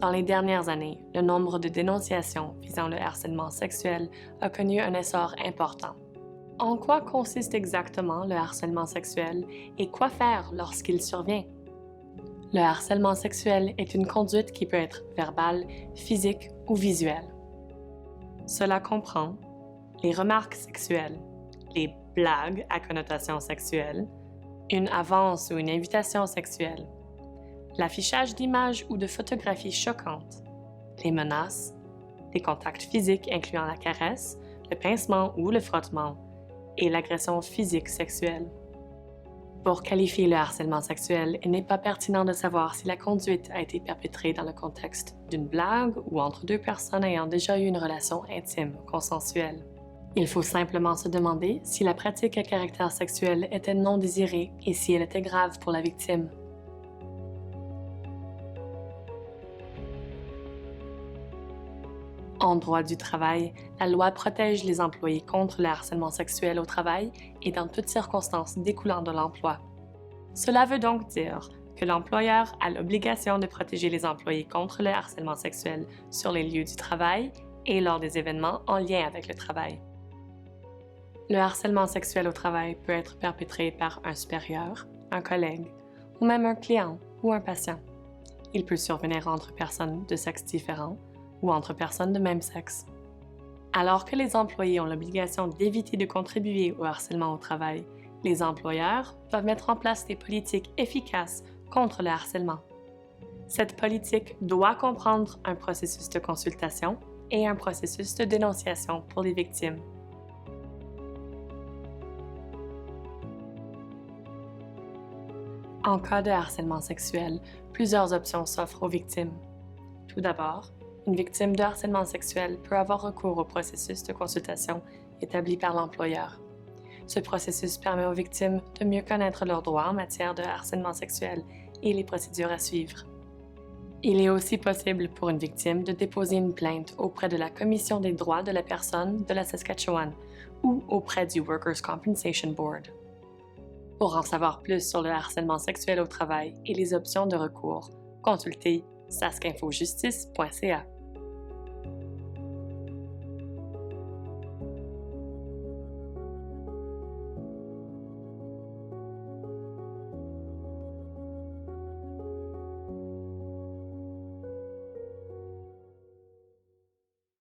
Dans les dernières années, le nombre de dénonciations visant le harcèlement sexuel a connu un essor important. En quoi consiste exactement le harcèlement sexuel et quoi faire lorsqu'il survient? Le harcèlement sexuel est une conduite qui peut être verbale, physique ou visuelle. Cela comprend les remarques sexuelles, les blagues à connotation sexuelle, une avance ou une invitation sexuelle, l'affichage d'images ou de photographies choquantes, les menaces, les contacts physiques incluant la caresse, le pincement ou le frottement, et l'agression physique sexuelle. Pour qualifier le harcèlement sexuel, il n'est pas pertinent de savoir si la conduite a été perpétrée dans le contexte d'une blague ou entre deux personnes ayant déjà eu une relation intime, consensuelle. Il faut simplement se demander si la pratique à caractère sexuel était non désirée et si elle était grave pour la victime. En droit du travail, la loi protège les employés contre le harcèlement sexuel au travail et dans toutes circonstances découlant de l'emploi. Cela veut donc dire que l'employeur a l'obligation de protéger les employés contre le harcèlement sexuel sur les lieux du travail et lors des événements en lien avec le travail. Le harcèlement sexuel au travail peut être perpétré par un supérieur, un collègue, ou même un client ou un patient. Il peut survenir entre personnes de sexe différent ou entre personnes de même sexe. Alors que les employés ont l'obligation d'éviter de contribuer au harcèlement au travail, les employeurs doivent mettre en place des politiques efficaces contre le harcèlement. Cette politique doit comprendre un processus de consultation et un processus de dénonciation pour les victimes. En cas de harcèlement sexuel, plusieurs options s'offrent aux victimes. Tout d'abord, une victime de harcèlement sexuel peut avoir recours au processus de consultation établi par l'employeur. Ce processus permet aux victimes de mieux connaître leurs droits en matière de harcèlement sexuel et les procédures à suivre. Il est aussi possible pour une victime de déposer une plainte auprès de la Commission des droits de la personne de la Saskatchewan ou auprès du Workers' Compensation Board. Pour en savoir plus sur le harcèlement sexuel au travail et les options de recours, consultez saskinfojustice.ca.